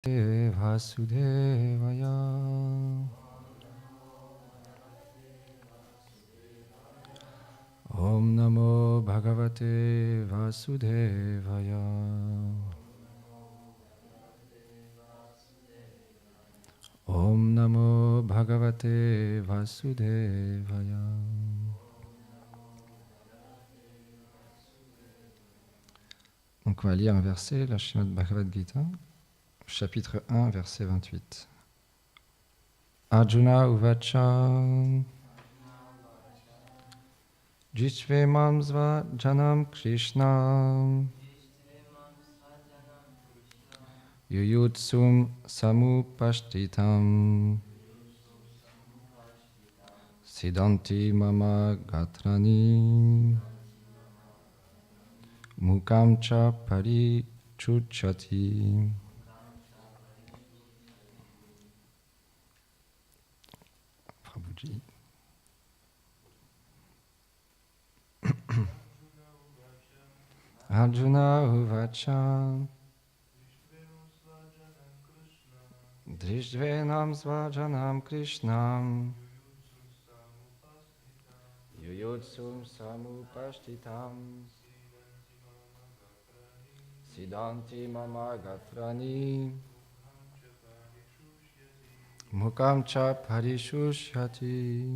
Vasudevaya. Om Namo Bhagavate Vasudevaya. Om Namo Bhagavate Vasudevaya. Donc on va lire un verset, la Srimad Bhagavad Gita, chapitre 1, verset 28. Arjuna Uvacha Jishve Mamsva Janam Krishna Yuyutsum Samupashtitam Siddhanti Mama Gatrani Mukam Cha Pari Chuchati. Prabhuji. Arjuna Uvacha Drishtvenam Svajanam Krishnam Yuyutsum Samupashtitam Siddhanti Mama Gatrani Mukam Cha Parishushati.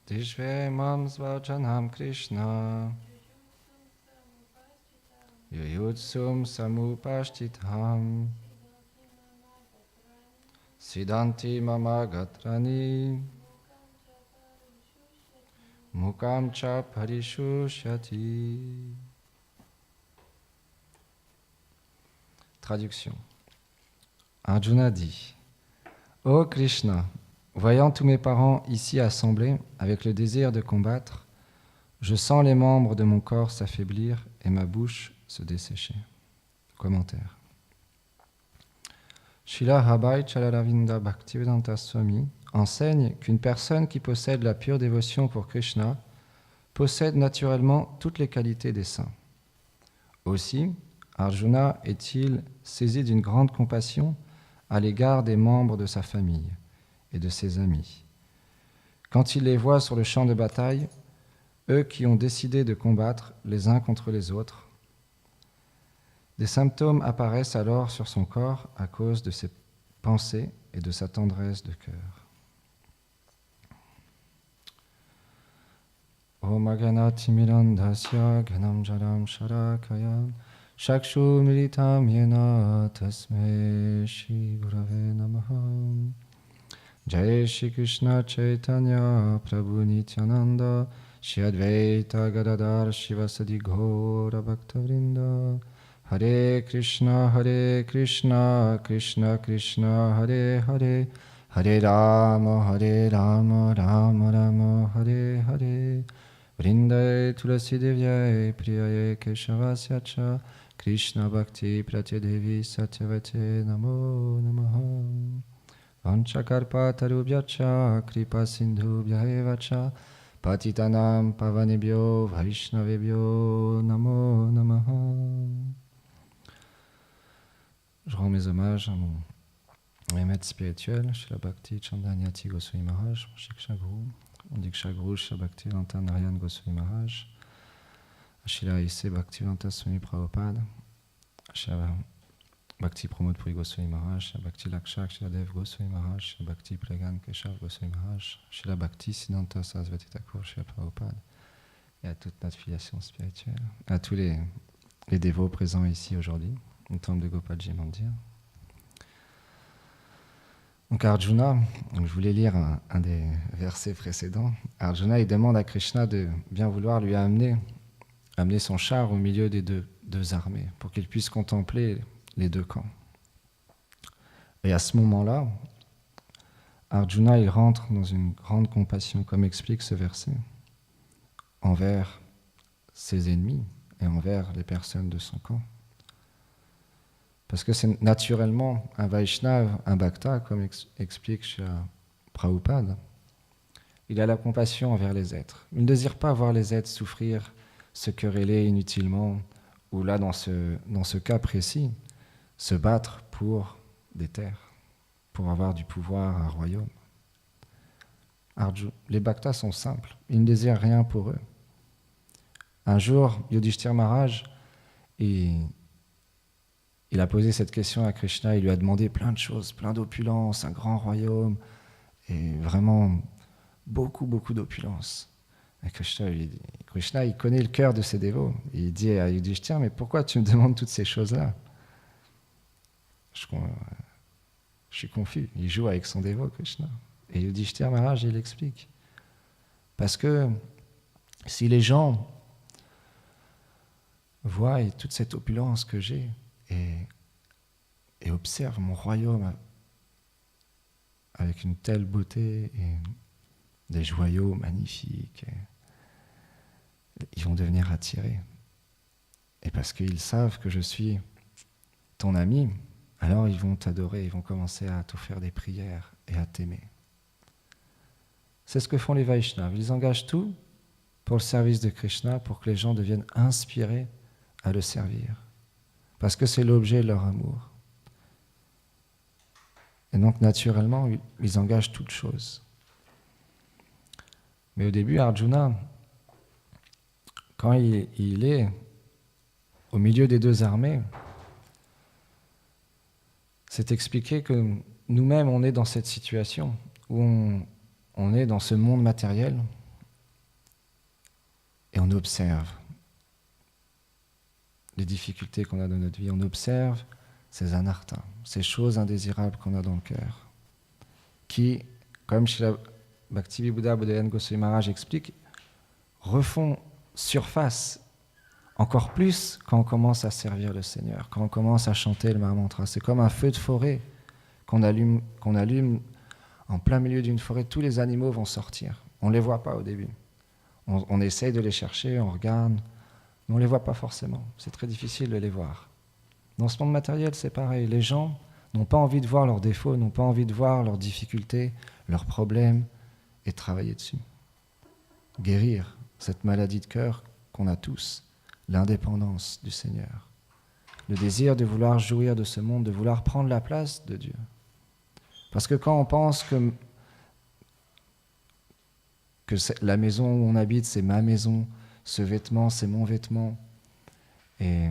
Dishve Mam Svajanam Krishna Yuyutsum Samupashtitam Siddhanti Mama Gatrani Mukam Cha Parishushati. Traduction. Arjuna dit: Ô Krishna, voyant tous mes parents ici assemblés avec le désir de combattre, je sens les membres de mon corps s'affaiblir et ma bouche se dessécher. Commentaire. Srila Rabhai Chalaravinda Bhaktivedanta Swami enseigne qu'une personne qui possède la pure dévotion pour Krishna possède naturellement toutes les qualités des saints. Aussi, Arjuna est-il saisi d'une grande compassion à l'égard des membres de sa famille et de ses amis. Quand il les voit sur le champ de bataille, eux qui ont décidé de combattre les uns contre les autres, des symptômes apparaissent alors sur son corps à cause de ses pensées et de sa tendresse de cœur. Om Aganati Mirandasya Ganam Jaram Sharakaya Shakshu Militam Yena Tasme Shri Gurave Namaha. Jai Shri Krishna Chaitanya Prabhu Nityananda Shri Advaita Gadadhar Shivasadi Ghora Bhaktavrinda. Hare Krishna Krishna Krishna Hare Hare Hare Rama Rama Rama Hare Hare. Vrindaye Tulasi Devyay Priyaye Keshavasya Cha Krishna Bhakti Pratyadevi Satyavate Namo Namaha. Vanchakarpa Tarubhyacha Kripa Sindhubhya Evacha Patitanam Pavanebhyo Vaishnavebhyo Namo Namaha. Je rends mes hommages à mon maître spirituel, Srila Bhakti Chandanyati Goswami Maharaj, mon Shiksha Guru, mon Diksha Guru, Srila Bhaktivedanta Narayan Goswami Maharaj, Srila A.C. Bhaktivedanta Swami Prabhupada, Srila Bhakti Pramod Puri Goswami Maharaj, Srila Bhakti Lakshak Srila Dev Goswami Maharaj, Srila Bhakti Pragan Keshav Goswami Maharaj, Srila Bhakti Siddhanta Sarasvati Thakur, Srila Prabhupada, et à toute notre filiation spirituelle, à tous les dévots présents ici aujourd'hui, au temple de Gopalji Mandir. Donc Arjuna, je voulais lire un des versets précédents. Arjuna, il demande à Krishna de bien vouloir lui amener son char au milieu des deux armées, pour qu'il puisse contempler les deux camps. Et à ce moment-là, Arjuna, il rentre dans une grande compassion, comme explique ce verset, envers ses ennemis et envers les personnes de son camp. Parce que c'est naturellement un Vaishnava, un Bhakta, comme explique chez Prabhupada, Il a la compassion envers les êtres. Il ne désire pas voir les êtres souffrir, se quereller inutilement, ou là, dans ce cas précis, se battre pour des terres, pour avoir du pouvoir, un royaume. Les bhaktas sont simples, ils ne désirent rien pour eux. Un jour, Yudhishthira Maharaj, il a posé cette question à Krishna, il lui a demandé plein de choses, plein d'opulence, un grand royaume, et vraiment beaucoup, beaucoup d'opulence. Et Krishna, il connaît le cœur de ses dévots. Il dit à Yudhishthira, mais pourquoi tu me demandes toutes ces choses-là? Je suis confus. Il joue avec son dévot, Krishna. Et Yudhishthira Maharaj, il explique. Parce que si les gens voient toute cette opulence que j'ai et observent mon royaume avec une telle beauté et des joyaux magnifiques, ils vont devenir attirés. Et parce qu'ils savent que je suis ton ami, alors ils vont t'adorer, ils vont commencer à t'offrir des prières et à t'aimer. C'est ce que font les Vaishnavas. Ils engagent tout pour le service de Krishna, pour que les gens deviennent inspirés à le servir. Parce que c'est l'objet de leur amour. Et donc, naturellement, ils engagent toutes choses. Mais au début, Arjuna, quand il est au milieu des deux armées, c'est expliqué que nous-mêmes, on est dans cette situation où on est dans ce monde matériel et on observe les difficultés qu'on a dans notre vie, on observe ces anarthas, ces choses indésirables qu'on a dans le cœur, qui, comme Srila Bhaktivedanta Bodhayan Goswami Maharaj explique, refont surface encore plus quand on commence à servir le Seigneur, quand on commence à chanter le Mahamantra. C'est comme un feu de forêt qu'on allume en plein milieu d'une forêt. Tous les animaux vont sortir. On ne les voit pas au début. On essaye de les chercher, on regarde, mais on ne les voit pas forcément. C'est très difficile de les voir. Dans ce monde matériel, c'est pareil. Les gens n'ont pas envie de voir leurs défauts, n'ont pas envie de voir leurs difficultés, leurs problèmes, et travailler dessus. Guérir cette maladie de cœur qu'on a tous, l'indépendance du Seigneur, le désir de vouloir jouir de ce monde, de vouloir prendre la place de Dieu. Parce que quand on pense que la maison où on habite, c'est ma maison, ce vêtement, c'est mon vêtement, et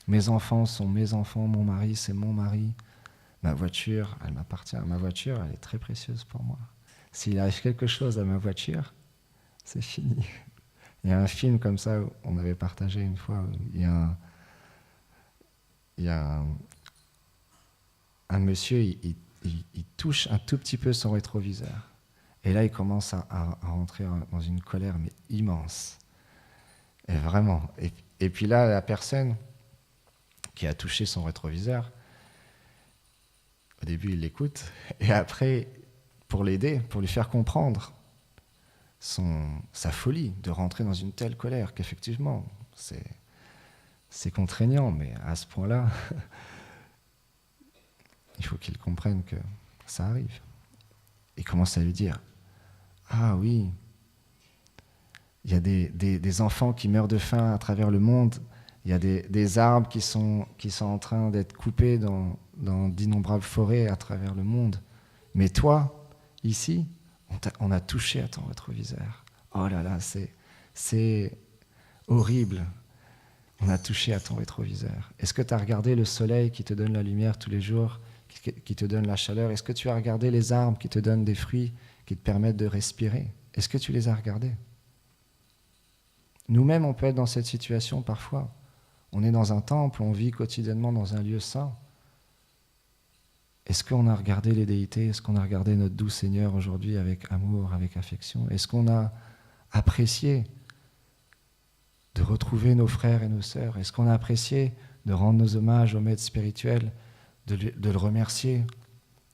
mes enfants sont mes enfants, mon mari, c'est mon mari, ma voiture, elle m'appartient. Ma voiture, elle est très précieuse pour moi. S'il arrive quelque chose à ma voiture, c'est fini. Il y a un film comme ça, on avait partagé une fois, où il y a un monsieur, il touche un tout petit peu son rétroviseur. Et là, il commence à rentrer dans une colère, mais immense. Et vraiment. Et puis là, la personne qui a touché son rétroviseur, au début, il l'écoute, et après, pour l'aider, pour lui faire comprendre sa folie de rentrer dans une telle colère, qu'effectivement, c'est contraignant, mais à ce point-là, il faut qu'il comprenne que ça arrive. Il commence à lui dire, ah oui, il y a des enfants qui meurent de faim à travers le monde, il y a des arbres qui sont en train d'être coupés dans d'innombrables forêts à travers le monde. Mais toi, ici, on a touché à ton rétroviseur. Oh là là, c'est horrible. On a touché à ton rétroviseur. Est-ce que tu as regardé le soleil qui te donne la lumière tous les jours, qui te donne la chaleur? Est-ce que tu as regardé les arbres qui te donnent des fruits, qui te permettent de respirer? Est-ce que tu les as regardés? Nous-mêmes, on peut être dans cette situation parfois. On est dans un temple, on vit quotidiennement dans un lieu saint. Est-ce qu'on a regardé les déités? Est-ce qu'on a regardé notre doux Seigneur aujourd'hui avec amour, avec affection? Est-ce qu'on a apprécié de retrouver nos frères et nos sœurs? Est-ce qu'on a apprécié de rendre nos hommages au maître spirituel, de le remercier,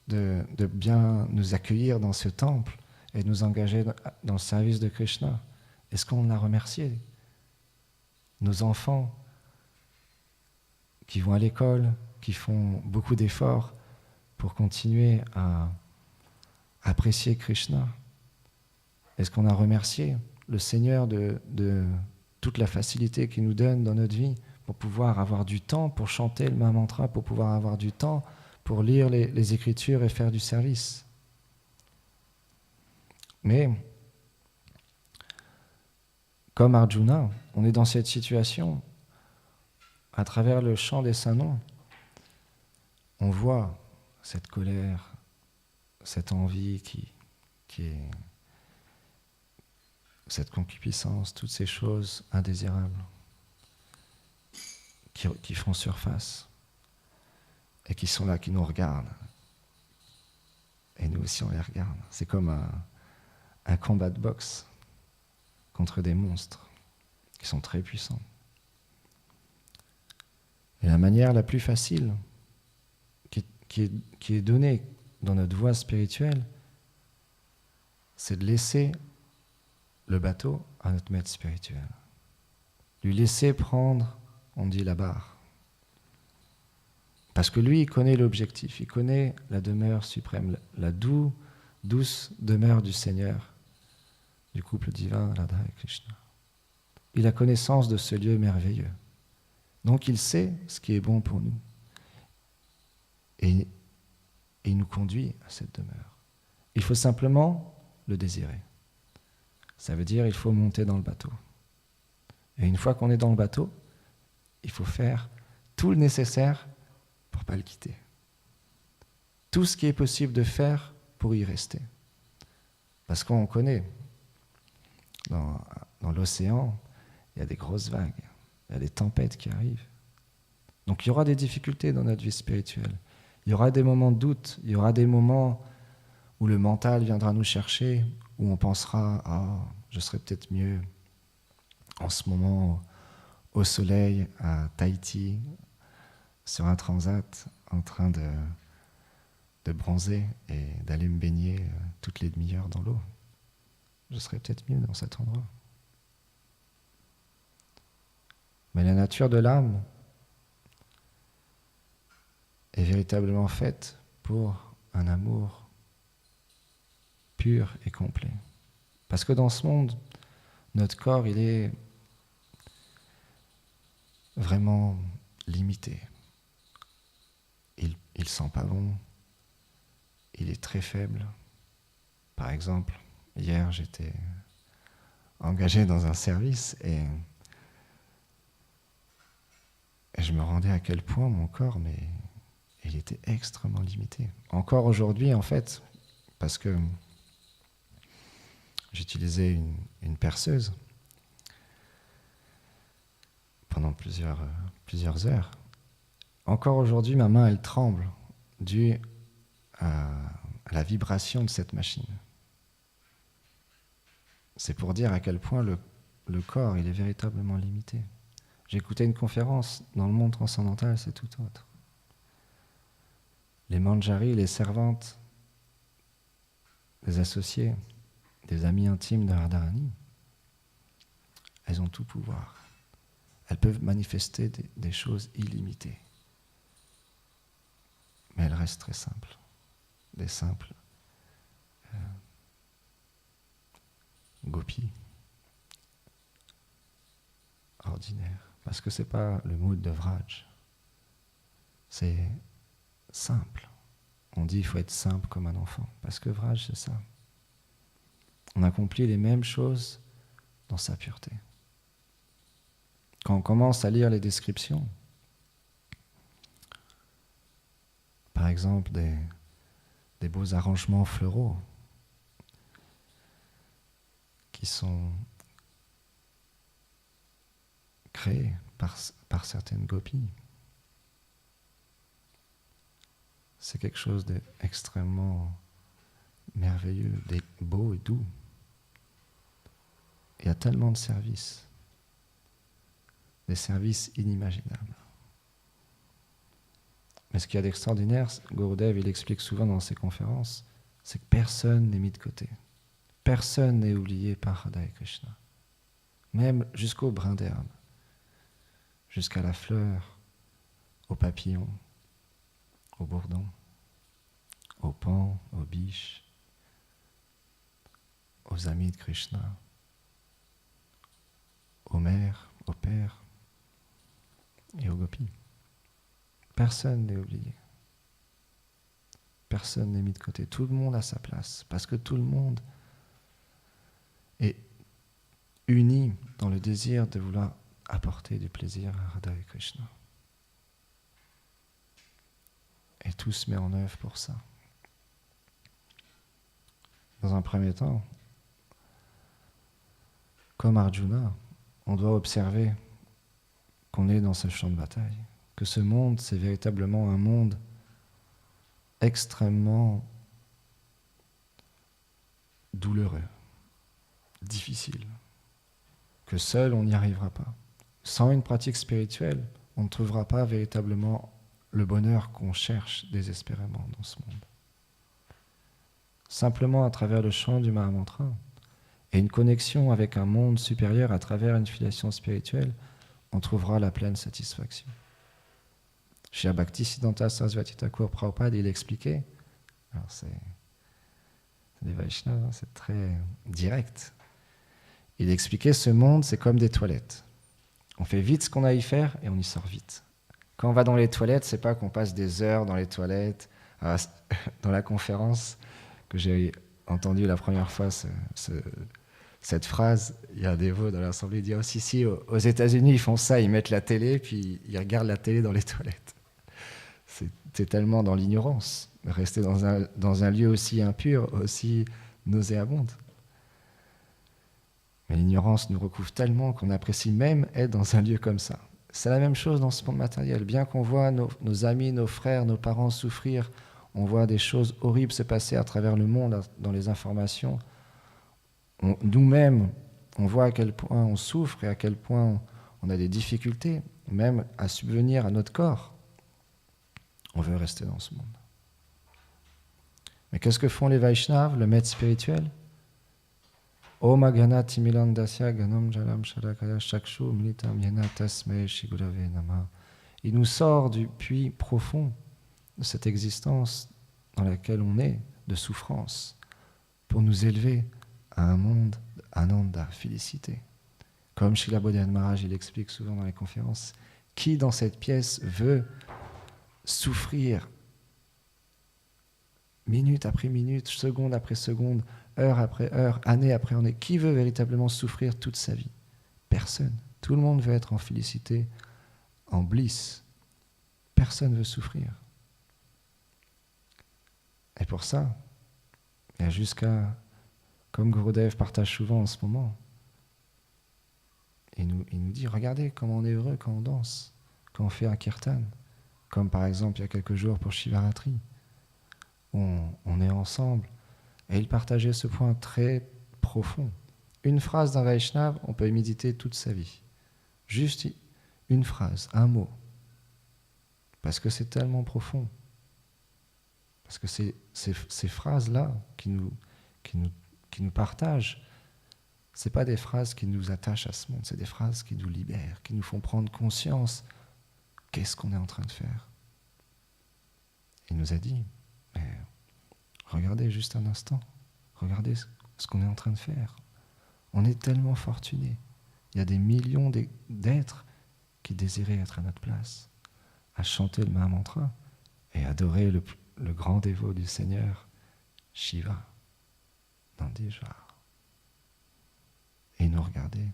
de bien nous accueillir dans ce temple et de nous engager dans le service de Krishna? Est-ce qu'on a remercié nos enfants qui vont à l'école, qui font beaucoup d'efforts pour continuer à apprécier Krishna? Est-ce qu'on a remercié le Seigneur de toute la facilité qu'il nous donne dans notre vie pour pouvoir avoir du temps pour chanter le Mahamantra, pour pouvoir avoir du temps pour lire les Écritures et faire du service? Mais, comme Arjuna, on est dans cette situation, à travers le chant des saints noms, on voit cette colère, cette envie qui est cette concupiscence, toutes ces choses indésirables qui font surface et qui sont là, qui nous regardent. Et nous aussi, on les regarde. C'est comme un combat de boxe contre des monstres qui sont très puissants. Et la manière la plus facile qui est donnée dans notre voie spirituelle, c'est de laisser le bateau à notre maître spirituel. Lui laisser prendre, on dit, la barre. Parce que lui, il connaît l'objectif, il connaît la demeure suprême, la douce demeure du Seigneur, du couple divin, Radha et Krishna. Il a connaissance de ce lieu merveilleux. Donc il sait ce qui est bon pour nous. Et il nous conduit à cette demeure. Il faut simplement le désirer. Ça veut dire qu'il faut monter dans le bateau. Et une fois qu'on est dans le bateau, il faut faire tout le nécessaire pour ne pas le quitter. Tout ce qui est possible de faire pour y rester. Parce qu'on connaît, dans l'océan, il y a des grosses vagues, il y a des tempêtes qui arrivent. Donc il y aura des difficultés dans notre vie spirituelle. Il y aura des moments de doute, il y aura des moments où le mental viendra nous chercher, où on pensera « Ah, je serais peut-être mieux en ce moment au soleil, à Tahiti, sur un transat, en train de bronzer et d'aller me baigner toutes les demi-heures dans l'eau. Je serais peut-être mieux dans cet endroit. » Mais la nature de l'âme est véritablement faite pour un amour pur et complet. Parce que dans ce monde, notre corps, il est vraiment limité. Il sent pas bon, il est très faible. Par exemple, hier, j'étais engagé dans un service et je me rendais à quel point mon corps, mais il était extrêmement limité. Encore aujourd'hui, en fait, parce que j'utilisais une perceuse pendant plusieurs heures. Encore aujourd'hui, ma main, elle tremble due à la vibration de cette machine. C'est pour dire à quel point le corps, il est véritablement limité. J'ai écouté une conférence dans le monde transcendantal, c'est tout autre. Les manjaris, les servantes, les associés, des amis intimes de Radharani, elles ont tout pouvoir. Elles peuvent manifester des choses illimitées. Mais elles restent très simples. Des simples gopis ordinaires. Parce que ce n'est pas le mood de Vraj. C'est simple. On dit qu'il faut être simple comme un enfant. Parce que Vraj, c'est ça. On accomplit les mêmes choses dans sa pureté. Quand on commence à lire les descriptions, par exemple des beaux arrangements floraux qui sont créés par certaines gopis, c'est quelque chose d'extrêmement merveilleux, beau et doux. Il y a tellement de services, des services inimaginables. Mais ce qu'il y a d'extraordinaire, Gurudev, il explique souvent dans ses conférences, c'est que personne n'est mis de côté. Personne n'est oublié par Radha et Krishna. Même jusqu'au brin d'herbe, jusqu'à la fleur, au papillon, au bourdon, au paon, aux biches, aux amis de Krishna, aux mères, aux pères et aux gopis. Personne n'est oublié. Personne n'est mis de côté. Tout le monde a sa place, parce que tout le monde est uni dans le désir de vouloir apporter du plaisir à Radha et Krishna. Et tout se met en œuvre pour ça. Dans un premier temps, comme Arjuna, on doit observer qu'on est dans ce champ de bataille, que ce monde, c'est véritablement un monde extrêmement douloureux, difficile, que seul on n'y arrivera pas. Sans une pratique spirituelle, on ne trouvera pas véritablement le bonheur qu'on cherche désespérément dans ce monde. Simplement à travers le chant du Mahamantra et une connexion avec un monde supérieur à travers une filiation spirituelle, on trouvera la pleine satisfaction. Chez Bhaktisiddhanta Sarasvati Thakur Prabhupada, il expliquait, alors c'est des Vaishnavas, c'est très direct, il expliquait ce monde, c'est comme des toilettes. On fait vite ce qu'on a à y faire et on y sort vite. Quand on va dans les toilettes, c'est pas qu'on passe des heures dans les toilettes. Alors, dans la conférence que j'ai entendue la première fois, cette phrase, il y a des veaux dans l'assemblée, il dit « Oh, si, aux États-Unis, ils font ça, ils mettent la télé, puis ils regardent la télé dans les toilettes. » C'est tellement dans l'ignorance, rester dans un lieu aussi impur, aussi nauséabonde. Mais l'ignorance nous recouvre tellement qu'on apprécie même être dans un lieu comme ça. C'est la même chose dans ce monde matériel. Bien qu'on voit nos amis, nos frères, nos parents souffrir, on voit des choses horribles se passer à travers le monde, dans les informations. Nous-mêmes, on voit à quel point on souffre et à quel point on a des difficultés, même à subvenir à notre corps. On veut rester dans ce monde. Mais qu'est-ce que font les Vaishnavas, le maître spirituel ? Om Agana Timilandasya Ganam Jalam Sharakaya Shakshu Militam Yena Tasmei Shigurave Nama. Il nous sort du puits profond de cette existence dans laquelle on est, de souffrance, pour nous élever à un monde d'ananda, félicité. Comme Srila Bodhidharma Maharaj, il explique souvent dans les conférences, qui dans cette pièce veut souffrir minute après minute, seconde après seconde, heure après heure, année après année. Qui veut véritablement souffrir toute sa vie ? Personne. Tout le monde veut être en félicité, en bliss. Personne ne veut souffrir. Et pour ça, il y a jusqu'à, comme Gurudev partage souvent en ce moment, il nous dit, regardez comment on est heureux quand on danse, quand on fait un kirtan, comme par exemple il y a quelques jours pour Shivaratri. On est ensemble. Et il partageait ce point très profond. Une phrase d'un Vaishnava, on peut y méditer toute sa vie. Juste une phrase, un mot. Parce que c'est tellement profond. Parce que ces phrases-là qui nous partagent, ce n'est pas des phrases qui nous attachent à ce monde, c'est des phrases qui nous libèrent, qui nous font prendre conscience qu'est-ce qu'on est en train de faire. Il nous a dit, regardez juste un instant, regardez ce qu'on est en train de faire. On est tellement fortunés. Il y a des millions d'êtres qui désiraient être à notre place, à chanter le Mahamantra et adorer le grand dévot du Seigneur, Shiva, Nandishvara. Et ils nous regardaient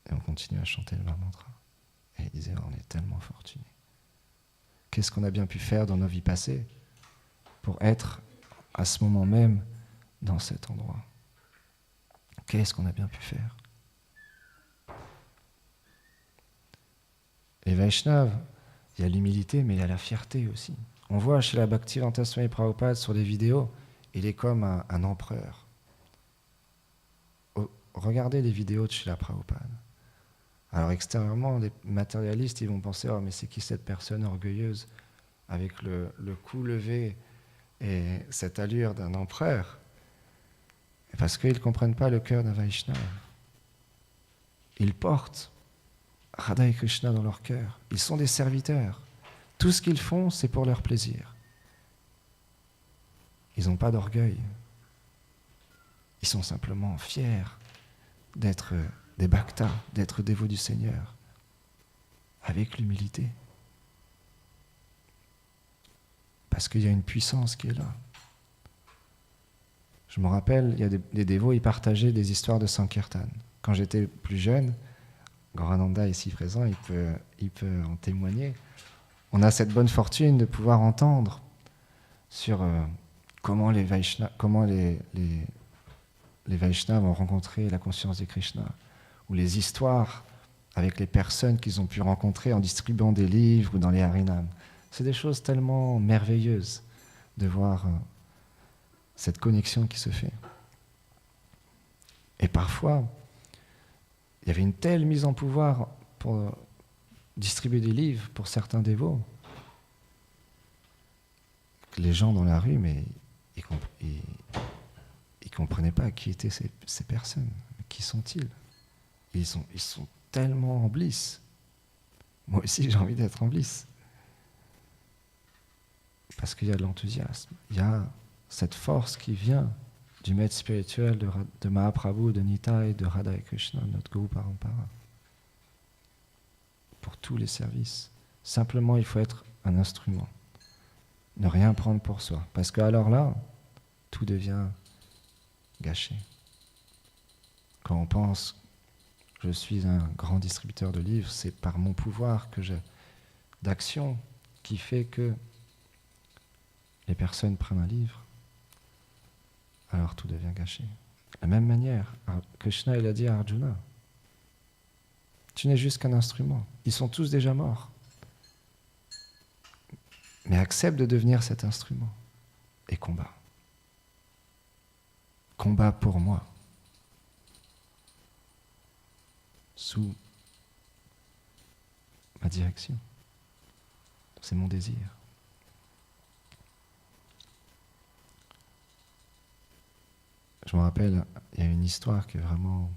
et on continuait à chanter le Mahamantra. Et ils disaient, on est tellement fortunés. Qu'est-ce qu'on a bien pu faire dans nos vies passées pour être à ce moment même dans cet endroit? Qu'est-ce qu'on a bien pu faire? Les Vaishnavas, il y a l'humilité, mais il y a la fierté aussi. On voit chez la Bhaktivedanta Swami Prabhupada sur les vidéos, il est comme un empereur. Regardez les vidéos de Srila Prabhupada. Alors extérieurement, les matérialistes, ils vont penser, oh mais c'est qui cette personne orgueilleuse avec le cou levé et cette allure d'un empereur? Parce qu'ils ne comprennent pas le cœur d'un Vaishnava. Ils portent Radha et Krishna dans leur cœur. Ils sont des serviteurs. Tout ce qu'ils font, c'est pour leur plaisir. Ils n'ont pas d'orgueil. Ils sont simplement fiers d'être des bhaktas, d'être dévots du Seigneur, avec l'humilité. Parce qu'il y a une puissance qui est là. Je me rappelle, il y a des dévots, ils partageaient des histoires de Sankirtan. Quand j'étais plus jeune, Gorananda ici présent, il peut en témoigner. On a cette bonne fortune de pouvoir entendre sur comment les Vaishnavas ont rencontré la conscience de Krishna, ou les histoires avec les personnes qu'ils ont pu rencontrer en distribuant des livres ou dans les harinams. C'est des choses tellement merveilleuses de voir cette connexion qui se fait. Et parfois, il y avait une telle mise en pouvoir pour distribuer des livres pour certains dévots que les gens dans la rue, mais ils comprenaient pas qui étaient ces personnes. Qui sont-ils ? Ils sont tellement en bliss. Moi aussi, j'ai envie d'être en bliss. Parce qu'il y a de l'enthousiasme. Il y a cette force qui vient du maître spirituel de Mahaprabhu, de Nitai, de Radha et Krishna, notre Guru Parampara. Pour tous les services. Simplement, il faut être un instrument. Ne rien prendre pour soi. Parce qu'alors là, tout devient gâché. Quand on pense que je suis un grand distributeur de livres, c'est par mon pouvoir que j'ai d'action qui fait que les personnes prennent un livre, alors tout devient gâché. De la même manière, Krishna il a dit à Arjuna, tu n'es juste qu'un instrument. Ils sont tous déjà morts. Mais accepte de devenir cet instrument et combat. Combat pour moi. Sous ma direction. C'est mon désir. Je me rappelle, il y a une histoire qui est vraiment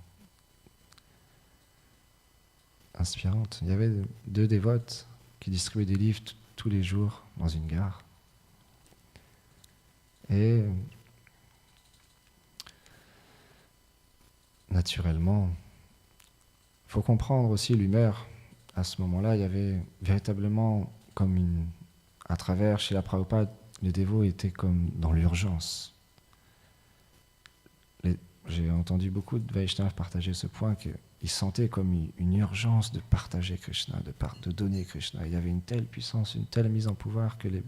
inspirante. Il y avait 2 dévotes qui distribuaient des livres tous les jours dans une gare. Et naturellement, il faut comprendre aussi l'humeur. À ce moment-là, il y avait véritablement comme à travers, chez la Prabhupada, les dévots étaient comme dans l'urgence. J'ai entendu beaucoup de Vaishnavas partager ce point qu'ils sentaient comme une urgence de partager Krishna, de donner Krishna. Il y avait une telle puissance, une telle mise en pouvoir que les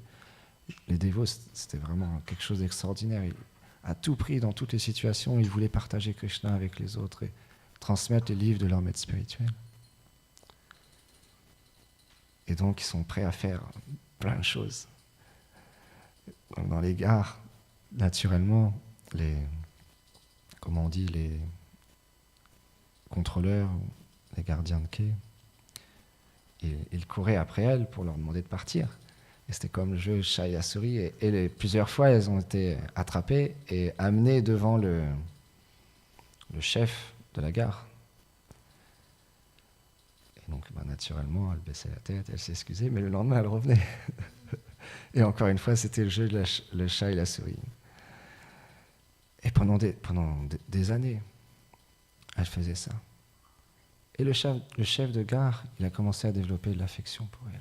dévots, c'était vraiment quelque chose d'extraordinaire. À tout prix, dans toutes les situations, ils voulaient partager Krishna avec les autres et transmettre les livres de leur maître spirituel. Et donc, ils sont prêts à faire plein de choses. Donc, dans les gares, naturellement, les contrôleurs, les gardiens de quai, ils couraient après elles pour leur demander de partir. Et c'était comme le jeu chat et la souris. Et plusieurs fois, elles ont été attrapées et amenées devant le chef de la gare. Et donc, naturellement, elle baissait la tête, elle s'excusait, mais le lendemain, elle revenait. Et encore une fois, c'était le jeu de le chat et la souris. Et pendant des années, elle faisait ça. Et le chef de gare, il a commencé à développer de l'affection pour elle.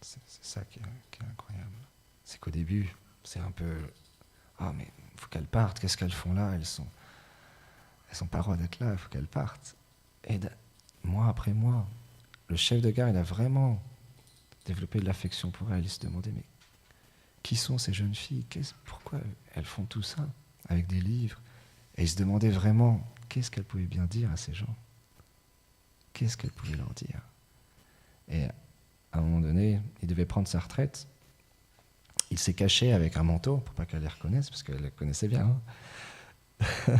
C'est ça qui est incroyable. C'est qu'au début, c'est un peu « Ah, mais il faut qu'elles partent, qu'est-ce qu'elles font là ? Elles sont pas droit d'être là, il faut qu'elles partent. » Et mois après mois, le chef de gare, il a vraiment développé de l'affection pour elle. Il se demandait « Mais qui sont ces jeunes filles ? Pourquoi elles font tout ça avec des livres ?» Et il se demandait vraiment qu'est-ce qu'elle pouvait bien dire à ces gens. Qu'est-ce qu'elle pouvait leur dire ? Et à un moment donné, il devait prendre sa retraite. Il s'est caché avec un manteau pour pas qu'elle les reconnaisse, parce qu'elle les connaissait bien. Hein.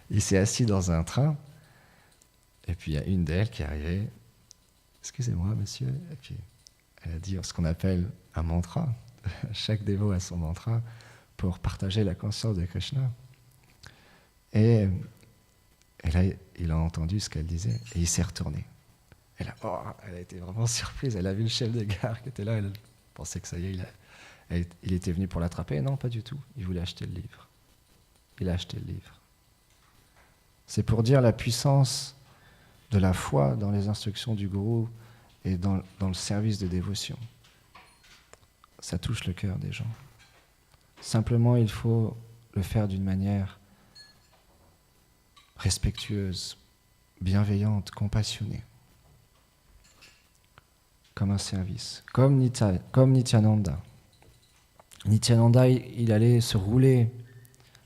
Il s'est assis dans un train, et puis il y a une d'elles qui est arrivée. « Excusez-moi, monsieur. » Et puis elle a dit ce qu'on appelle un mantra. Chaque dévot a son mantra pour partager la conscience de Krishna. Et là, il a entendu ce qu'elle disait, et il s'est retourné. Elle a été vraiment surprise. Elle a vu le chef de gare qui était là. Elle pensait que ça y est, il était venu pour l'attraper. Non, pas du tout. Il voulait acheter le livre. il a acheté le livre. C'est pour dire la puissance de la foi dans les instructions du gourou et dans le service de dévotion. Ça touche le cœur des gens. Simplement, il faut le faire d'une manière respectueuse, bienveillante, compassionnée, comme un service, comme Nityananda. Nityananda, il allait se rouler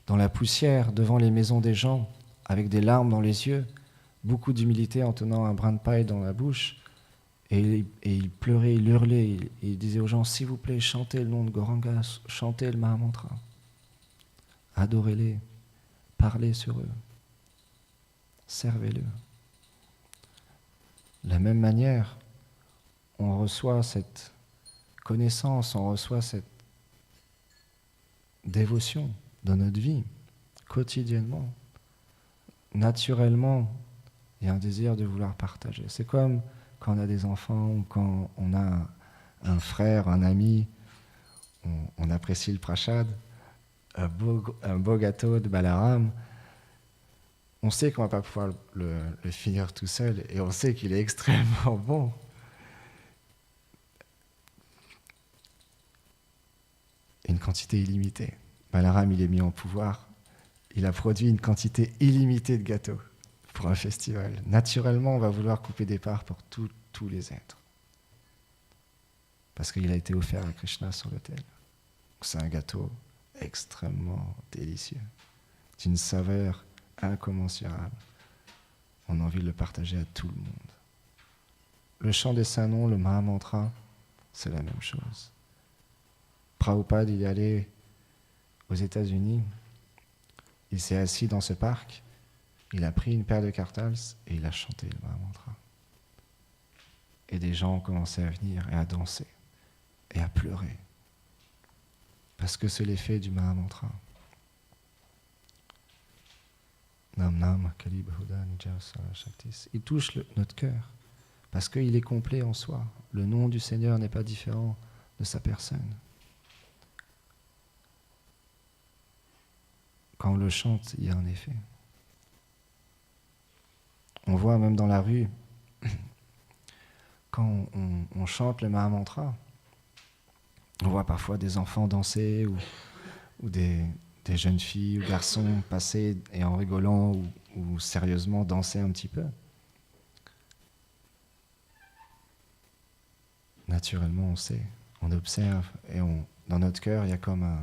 dans la poussière devant les maisons des gens, avec des larmes dans les yeux, beaucoup d'humilité en tenant un brin de paille dans la bouche, et il pleurait, il hurlait, il disait aux gens, s'il vous plaît, chantez le nom de Gauranga, chantez le Mahamantra, adorez-les, parlez sur eux, servez-le. De la même manière, on reçoit cette connaissance, on reçoit cette dévotion dans notre vie, quotidiennement. Naturellement, il y a un désir de vouloir partager. C'est comme quand on a des enfants ou quand on a un frère, un ami, on apprécie le prashad, un beau gâteau de Balaram. On sait qu'on ne va pas pouvoir le finir tout seul et on sait qu'il est extrêmement bon. Une quantité illimitée. Balaram, il est mis en pouvoir. Il a produit une quantité illimitée de gâteaux pour un festival. Naturellement, on va vouloir couper des parts pour tous les êtres. Parce qu'il a été offert à Krishna sur l'autel. C'est un gâteau extrêmement délicieux, d'une saveur incommensurable. On a envie de le partager à tout le monde. Le chant des saints noms, le Mahamantra, c'est la même chose. Prabhupada, il est allé aux États-Unis. Il s'est assis dans ce parc, il a pris une paire de kartals et il a chanté le Mahamantra. Et des gens ont commencé à venir et à danser et à pleurer. Parce que c'est l'effet du Mahamantra. Nam Nam Kali Bahuda Nija Sara Shaktis. Il touche notre cœur parce qu'il est complet en soi. Le nom du Seigneur n'est pas différent de sa personne. Quand on le chante, il y a un effet. On voit même dans la rue, quand on chante le Mahamantra, on voit parfois des enfants danser ou des jeunes filles ou garçons passer et en rigolant ou sérieusement danser un petit peu. Naturellement, on sait, on observe et dans notre cœur, il y a comme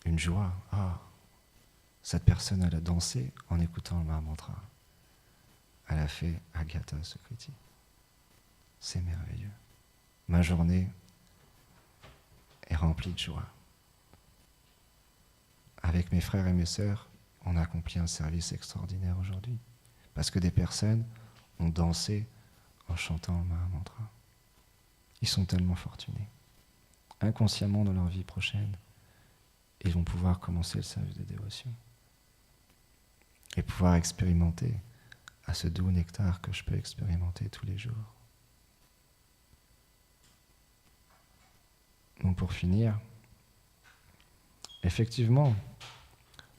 une joie. Ah, cette personne, elle a dansé en écoutant le Mahamantra. Elle a fait Agyata Sukriti. C'est merveilleux. Ma journée est remplie de joie. Avec mes frères et mes sœurs, on a accompli un service extraordinaire aujourd'hui. Parce que des personnes ont dansé en chantant le Mahamantra. Ils sont tellement fortunés. Inconsciemment dans leur vie prochaine, ils vont pouvoir commencer le service de dévotion. Et pouvoir expérimenter à ce doux nectar que je peux expérimenter tous les jours. Donc pour finir, effectivement,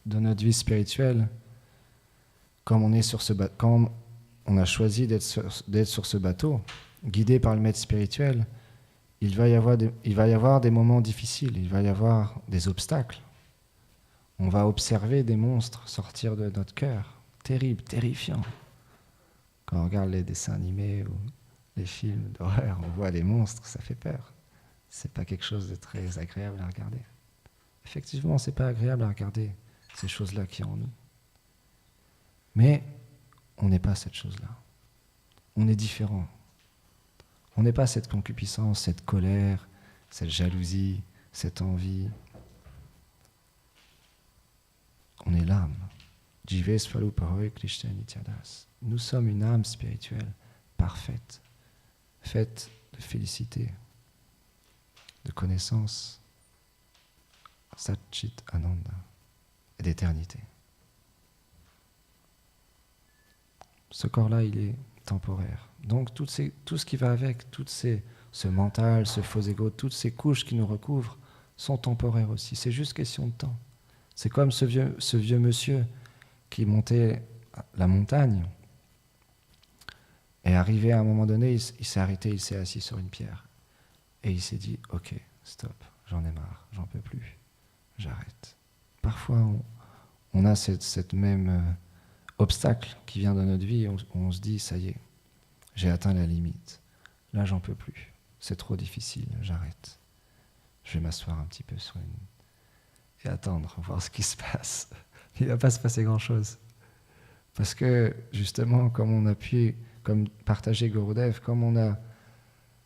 dans notre vie spirituelle, comme on a choisi d'être sur ce bateau, guidé par le maître spirituel, il va y avoir des moments difficiles, il va y avoir des obstacles. On va observer des monstres sortir de notre cœur, terribles, terrifiants. Quand on regarde les dessins animés ou les films d'horreur, on voit des monstres, ça fait peur. C'est pas quelque chose de très agréable à regarder. Effectivement, c'est pas agréable à regarder ces choses-là qui sont en nous. Mais on n'est pas cette chose-là. On est différent. On n'est pas cette concupiscence, cette colère, cette jalousie, cette envie. On est l'âme. Jive Swarupahoy Krishna Nityadas. Nous sommes une âme spirituelle parfaite, faite de félicité, de connaissance, Satchit Ananda, et d'éternité. Ce corps-là, il est temporaire. Donc tout ce qui va avec, ce mental, ce faux ego, toutes ces couches qui nous recouvrent, sont temporaires aussi. C'est juste question de temps. C'est comme ce vieux monsieur qui montait la montagne et arrivé à un moment donné, il s'est arrêté, il s'est assis sur une pierre et il s'est dit « Ok, stop, j'en ai marre, j'en peux plus, j'arrête ». Parfois, on a cette même obstacle qui vient dans notre vie et on se dit « Ça y est, j'ai atteint la limite, là j'en peux plus, c'est trop difficile, j'arrête. Je vais m'asseoir un petit peu sur et attendre, voir ce qui se passe. » Il ne va pas se passer grand-chose. Parce que, justement, comme partageait Gurudev, comme on a,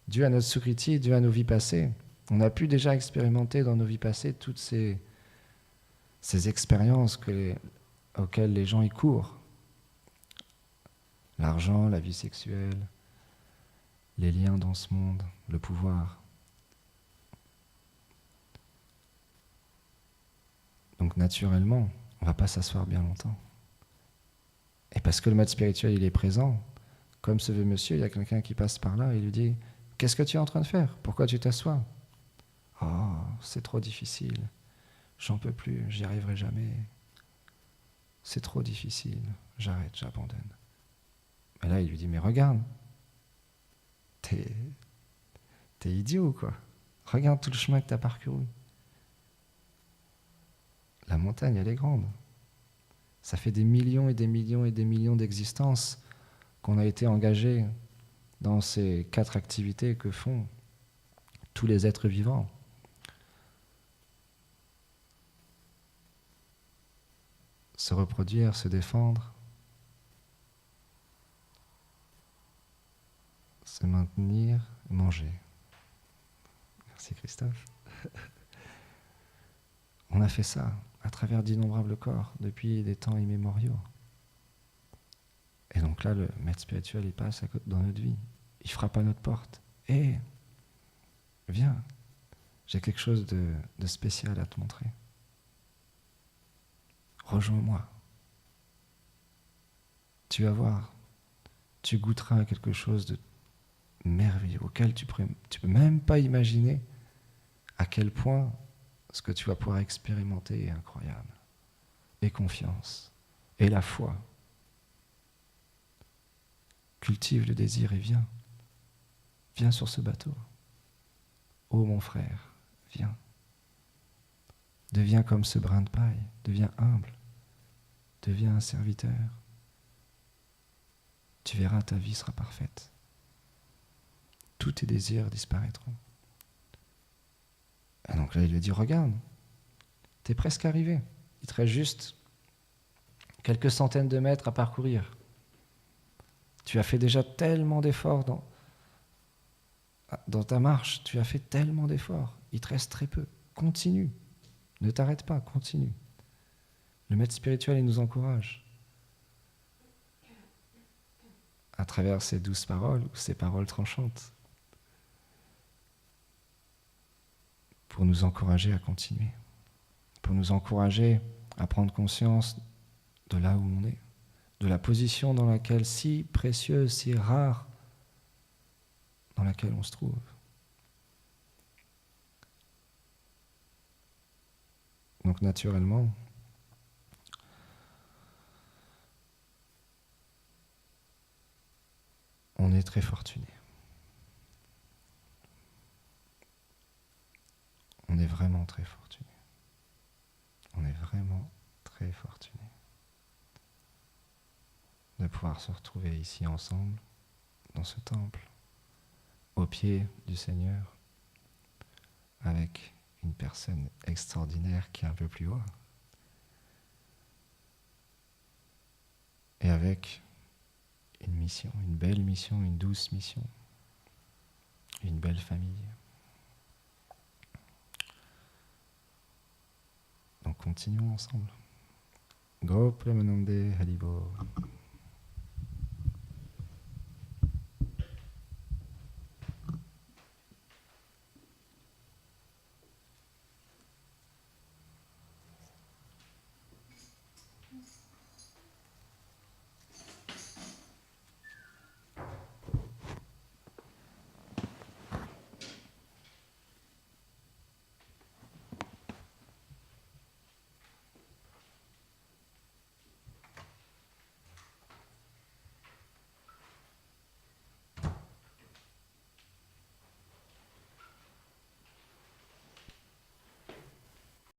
dû à notre Sukriti, dû à nos vies passées, on a pu déjà expérimenter dans nos vies passées toutes ces expériences auxquelles les gens y courent. L'argent, la vie sexuelle, les liens dans ce monde, le pouvoir. Donc naturellement, on ne va pas s'asseoir bien longtemps. Et parce que le maître spirituel, il est présent, comme ce vieux monsieur, il y a quelqu'un qui passe par là et il lui dit « Qu'est-ce que tu es en train de faire? Pourquoi tu t'assois ?»« Oh, c'est trop difficile. J'en peux plus, j'y arriverai jamais. C'est trop difficile. J'arrête, j'abandonne. » Et là, il lui dit « Mais regarde, t'es idiot ou quoi? Regarde tout le chemin que tu as parcouru. La montagne, elle est grande. Ça fait des millions et des millions et des millions d'existences qu'on a été engagés dans ces 4 activités que font tous les êtres vivants. Se reproduire, se défendre, se maintenir, manger. Merci Christophe. On a fait ça à travers d'innombrables corps depuis des temps immémoriaux. Et donc là, le maître spirituel, il passe dans notre vie. Il frappe à notre porte. Hé, viens, j'ai quelque chose de spécial à te montrer. Rejoins-moi. Tu vas voir, tu goûteras à quelque chose de merveilleux auquel tu peux même pas imaginer à quel point ce que tu vas pouvoir expérimenter est incroyable. Et confiance, et la foi. Cultive le désir et viens. Viens sur ce bateau. Ô mon frère, viens. Deviens comme ce brin de paille, deviens humble, deviens un serviteur. Tu verras, ta vie sera parfaite. Tous tes désirs disparaîtront. Et donc là, il lui dit, regarde, t'es presque arrivé. Il te reste juste quelques centaines de mètres à parcourir. Tu as fait déjà tellement d'efforts dans ta marche, tu as fait tellement d'efforts. Il te reste très peu. Continue. Ne t'arrête pas, continue. Le maître spirituel, il nous encourage. À travers ces douces paroles, ou ces paroles tranchantes, pour nous encourager à continuer, pour nous encourager à prendre conscience de là où on est, de la position dans laquelle, si précieuse, si rare, dans laquelle on se trouve. Donc naturellement, on est très fortuné. On est vraiment très fortuné. On est vraiment très fortuné de pouvoir se retrouver ici ensemble, dans ce temple, au pied du Seigneur, avec une personne extraordinaire qui est un peu plus haut, et avec une mission, une belle mission, une douce mission, une belle famille. Donc continuons ensemble. Go Premanande Haribo.